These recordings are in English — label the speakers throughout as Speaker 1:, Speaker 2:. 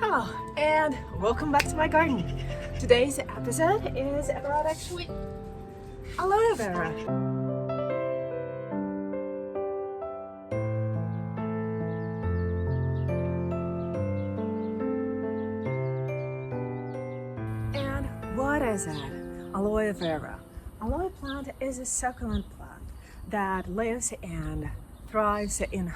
Speaker 1: Hello and welcome back to my garden. Today's episode is about aloe vera. And what is it? Aloe vera. Aloe plant is a succulent plant that lives and thrives in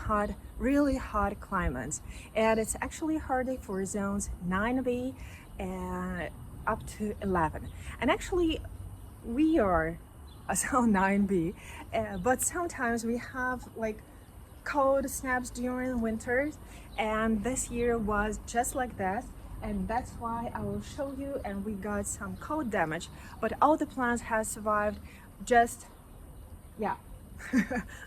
Speaker 1: really hot climates, and it's actually hardy for zones 9B and up to 11. And actually we are a zone 9B, but sometimes we have like cold snaps during winters, and this year was just like that. And that's why I will show you, and we got some cold damage, but all the plants have survived.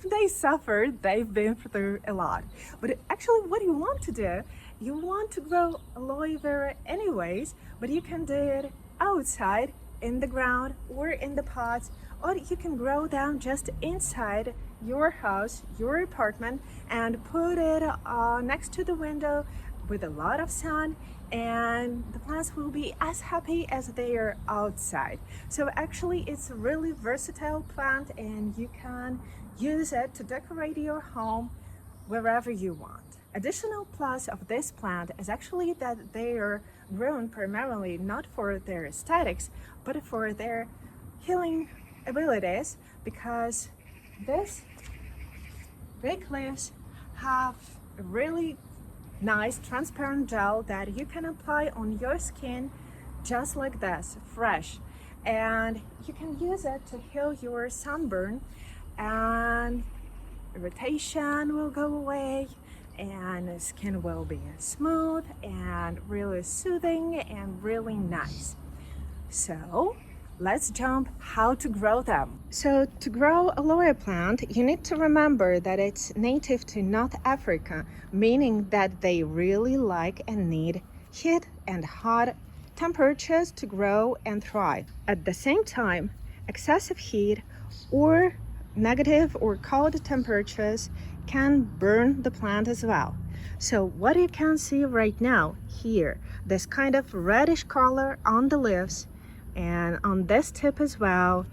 Speaker 1: They suffered, they've been through a lot. But actually what you want to do, you want to grow aloe vera anyways, but you can do it outside in the ground or in the pots, or you can grow them just inside your house, your apartment, and put it next to the window with a lot of sun, and the plants will be as happy as they are outside. So actually it's a really versatile plant, and you can use it to decorate your home wherever you want. Additional plus of this plant is actually that they are grown primarily not for their aesthetics but for their healing abilities, because these big leaves have a really nice transparent gel that you can apply on your skin just like this, fresh, and you can use it to heal your sunburn, and irritation will go away, and the skin will be smooth and really soothing and really nice. So let's jump how to grow them. So to grow aloe plant, you need to remember that it's native to North Africa, meaning that they really like and need heat and hot temperatures to grow and thrive. At the same time, excessive heat or negative or cold temperatures can burn the plant as well. So what you can see right now here, this kind of reddish color on the leaves and on this tip as well,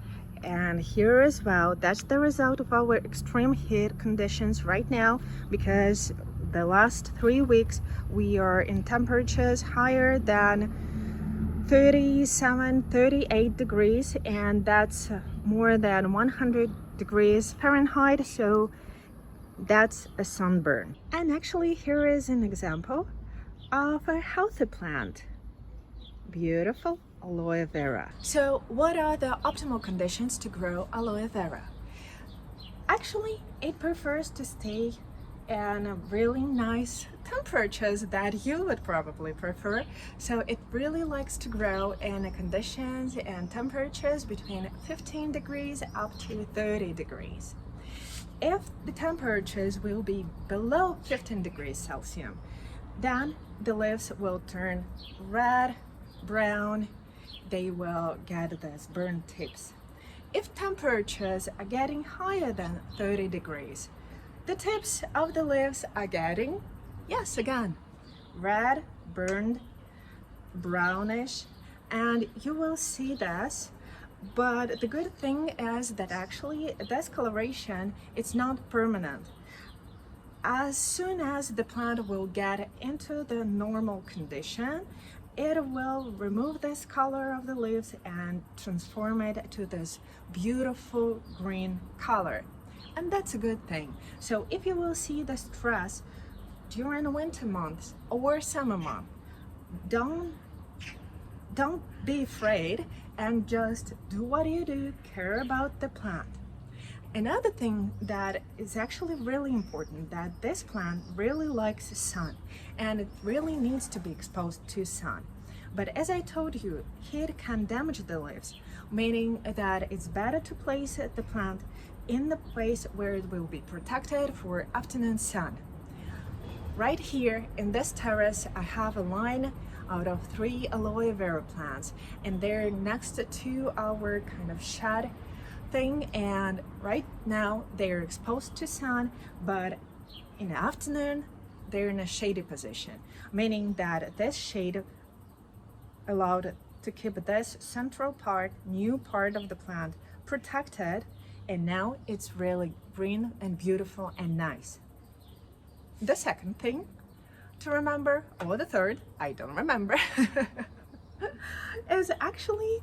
Speaker 1: and here as well, that's the result of our extreme heat conditions right now, because the last 3 weeks we are in temperatures higher than 37-38 degrees, and that's more than 100 degrees Fahrenheit, so that's a sunburn. And actually here is an example of a healthy plant. Beautiful aloe vera. So what are the optimal conditions to grow aloe vera? Actually, it prefers to stay in really nice temperatures that you would probably prefer. So it really likes to grow in conditions and temperatures between 15 degrees up to 30 degrees. If the temperatures will be below 15 degrees Celsius, then the leaves will turn red, brown, they will get these burnt tips. If temperatures are getting higher than 30 degrees, the tips of the leaves are getting, yes, again, red, burned, brownish, and you will see this. But the good thing is that actually this coloration, it's not permanent. As soon as the plant will get into the normal condition, it will remove this color of the leaves and transform it to this beautiful green color. And that's a good thing. So if you will see the stress during the winter months or summer month, don't be afraid and just do what you do, care about the plant. Another thing that is actually really important, that this plant really likes the sun, and it really needs to be exposed to sun. But as I told you, heat can damage the leaves, meaning that it's better to place the plant in the place where it will be protected for afternoon sun. Right here in this terrace, I have a line out of 3 aloe vera plants, and they're next to our kind of shed thing, and right now they're exposed to sun, but in the afternoon they're in a shady position, meaning that this shade allowed to keep this central part, new part of the plant protected, and now it's really green and beautiful and nice. The second thing to remember, or the third, I don't remember, is actually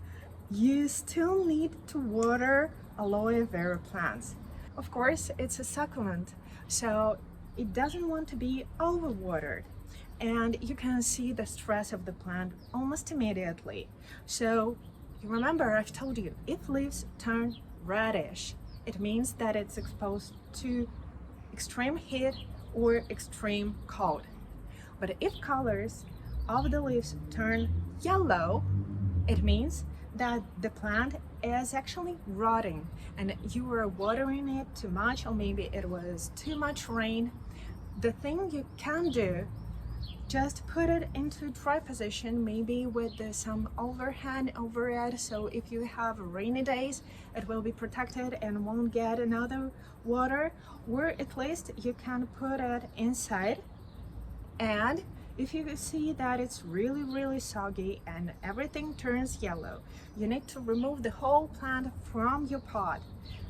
Speaker 1: you still need to water aloe vera plants. Of course, it's a succulent, so it doesn't want to be overwatered. And you can see the stress of the plant almost immediately. So you remember I've told you, if leaves turn reddish, it means that it's exposed to extreme heat or extreme cold. But if colors of the leaves turn yellow, it means that the plant is actually rotting and you were watering it too much, or maybe it was too much rain. The thing you can do, just put it into dry position, maybe with some overhang over it, so if you have rainy days it will be protected and won't get another water, or at least you can put it inside. And if you see that it's really soggy and everything turns yellow, you need to remove the whole plant from your pot.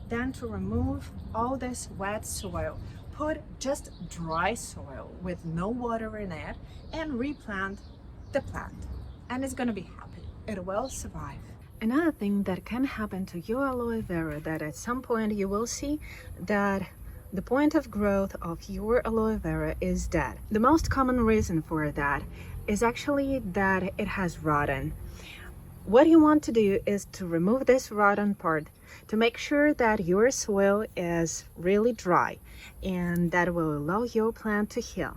Speaker 1: Then to remove all this wet soil, put just dry soil with no water in it and replant the plant, and it's gonna be happy. It will survive. Another thing that can happen to your aloe vera, that at some point you will see that the point of growth of your aloe vera is dead. The most common reason for that is actually that it has rotten. What you want to do is to remove this rotten part to make sure that your soil is really dry, and that will allow your plant to heal.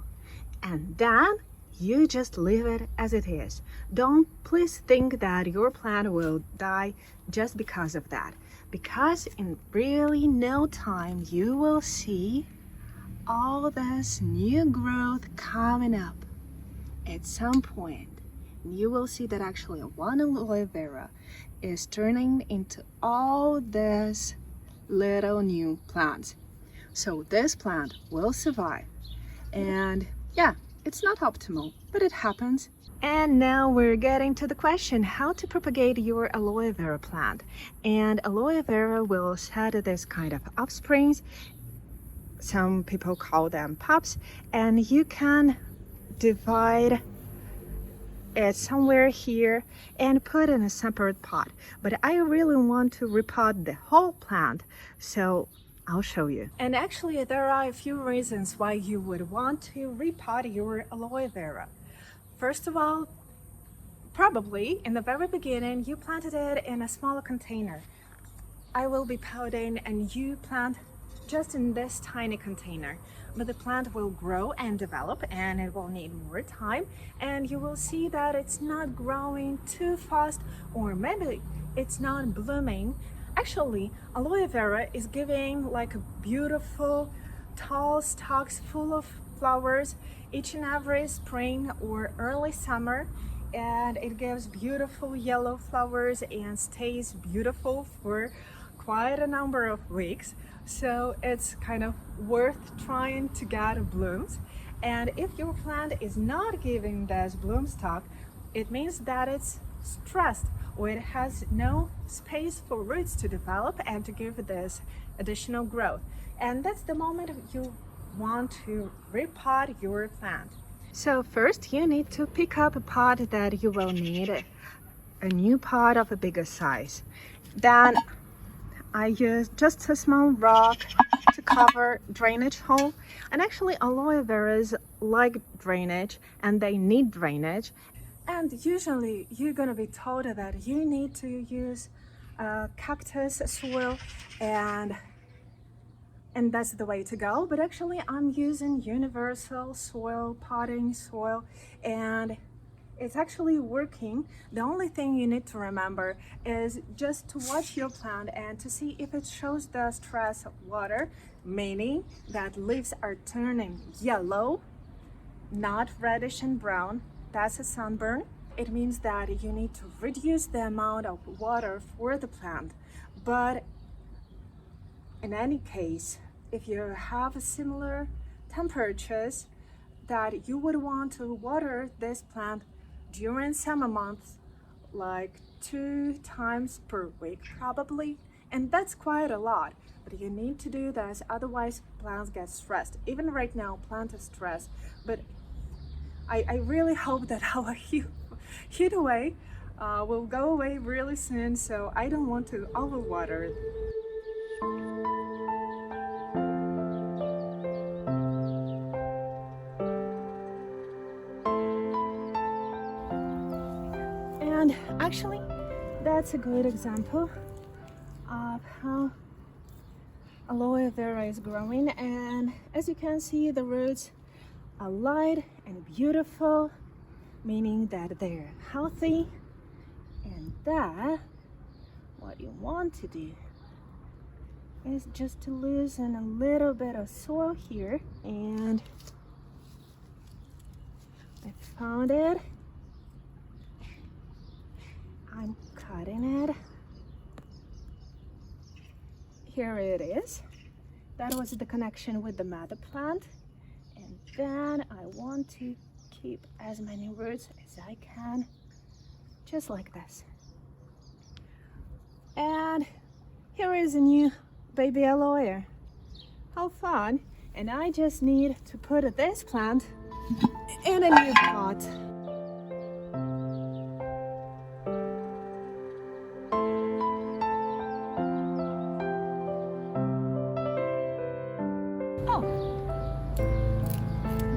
Speaker 1: And then you just leave it as it is. Don't please think that your plant will die just because of that, because in really no time you will see all this new growth coming up. At some point you will see that actually one aloe vera is turning into all these little new plants. So this plant will survive. And yeah, it's not optimal, but it happens. And now we're getting to the question how to propagate your aloe vera plant. And aloe vera will shed this kind of offsprings. Some people call them pups, and you can divide it somewhere here and put in a separate pot. But I really want to repot the whole plant, so I'll show you. And actually there are a few reasons why you would want to repot your aloe vera. First of all, probably in the very beginning you planted it in a smaller container. I will be potting and you plant just in this tiny container, but the plant will grow and develop and it will need more time, and you will see that it's not growing too fast, or maybe it's not blooming. Actually, aloe vera is giving like a beautiful tall stalks full of flowers each and every spring or early summer, and it gives beautiful yellow flowers and stays beautiful for quite a number of weeks. So it's kind of worth trying to get blooms. And if your plant is not giving this bloom stalk, it means that it's stressed, or it has no space for roots to develop and to give this additional growth. And that's the moment you want to repot your plant. So first you need to pick up a pot that you will need, a new pot of a bigger size. Then I use just a small rock to cover drainage hole. And actually aloe veras like drainage and they need drainage. And usually you're gonna be told that you need to use cactus soil and that's the way to go. But actually I'm using universal soil, potting soil, and it's actually working. The only thing you need to remember is just to watch your plant and to see if it shows the stress of water, meaning that leaves are turning yellow, not reddish and brown. That's a sunburn. It means that you need to reduce the amount of water for the plant. But in any case, if you have similar temperatures, that you would want to water this plant during summer months, like 2 times per week probably, and that's quite a lot. But you need to do this, otherwise plants get stressed. Even right now, plant is stressed. But I really hope that our heat away will go away really soon, so I don't want to overwater. And actually, that's a good example of how aloe vera is growing. And as you can see, the roots are light and beautiful, meaning that they're healthy. And that, what you want to do is just to loosen a little bit of soil here. And I found it. I'm cutting it. Here it is. That was the connection with the mother plant. And then I want to keep as many roots as I can, just like this. And here is a new baby aloe. How fun! And I just need to put this plant in a new pot.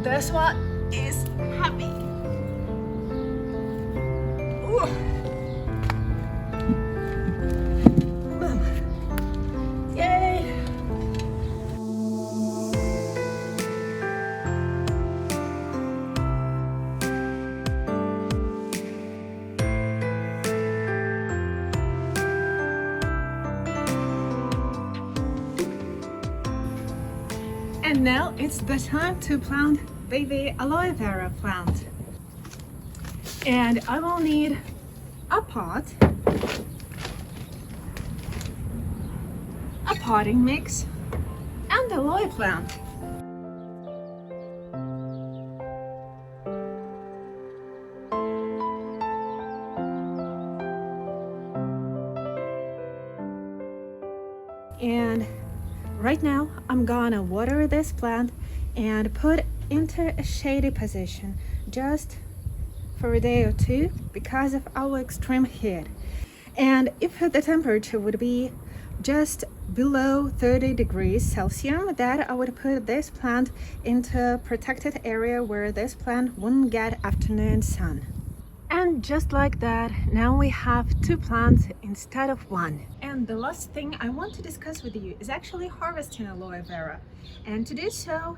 Speaker 1: This one is heavy. Ooh. Yay! And now it's the time to plant baby aloe vera plant. And I will need a pot, a potting mix, and aloe plant. And right now I'm gonna water this plant and put into a shady position just for a day or two because of our extreme heat. And if the temperature would be just below 30 degrees Celsius, that I would put this plant into a protected area where this plant wouldn't get afternoon sun. And just like that, now we have 2 plants instead of 1. And the last thing I want to discuss with you is actually harvesting aloe vera. And to do so,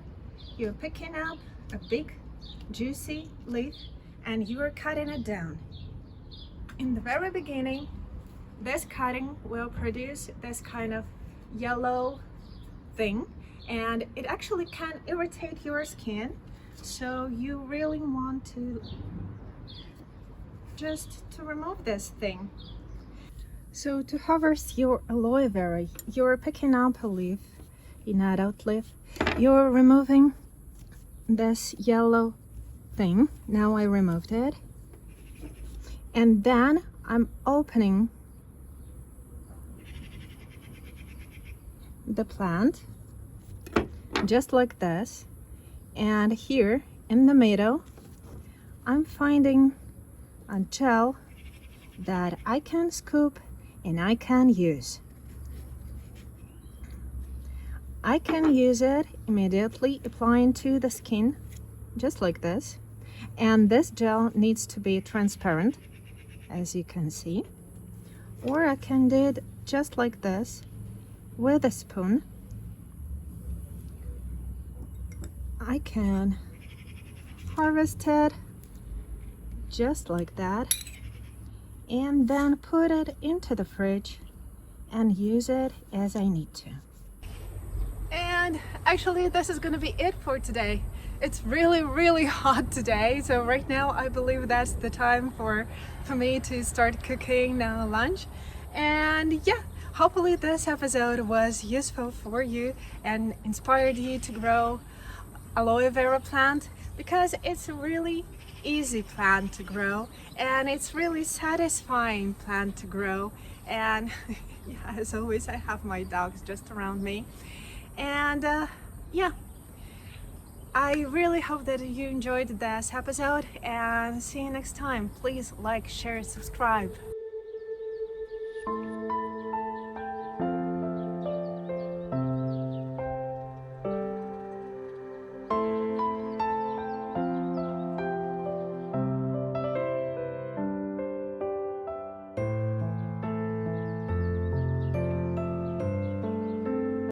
Speaker 1: you're picking up a big juicy leaf and you are cutting it down. In the very beginning, this cutting will produce this kind of yellow thing, and it actually can irritate your skin, so you really want to just to remove this thing. So to harvest your aloe vera, you're picking up a leaf, an adult leaf, you're removing this yellow thing. Now I removed it, and then I'm opening the plant just like this, and here in the middle I'm finding a gel that I can scoop and I can use. I can use it immediately, applying to the skin just like this. And this gel needs to be transparent, as you can see. Or I can do it just like this with a spoon. I can harvest it just like that and then put it into the fridge and use it as I need to. And actually this is gonna be it for today. It's really hot today, so right now I believe that's the time for me to start cooking lunch. And yeah, hopefully this episode was useful for you and inspired you to grow aloe vera plant. because it's a really easy plant to grow, and it's really satisfying plant to grow. And yeah, as always, I have my dogs just around me. And yeah, I really hope that you enjoyed this episode, and see you next time. Please like, share, subscribe.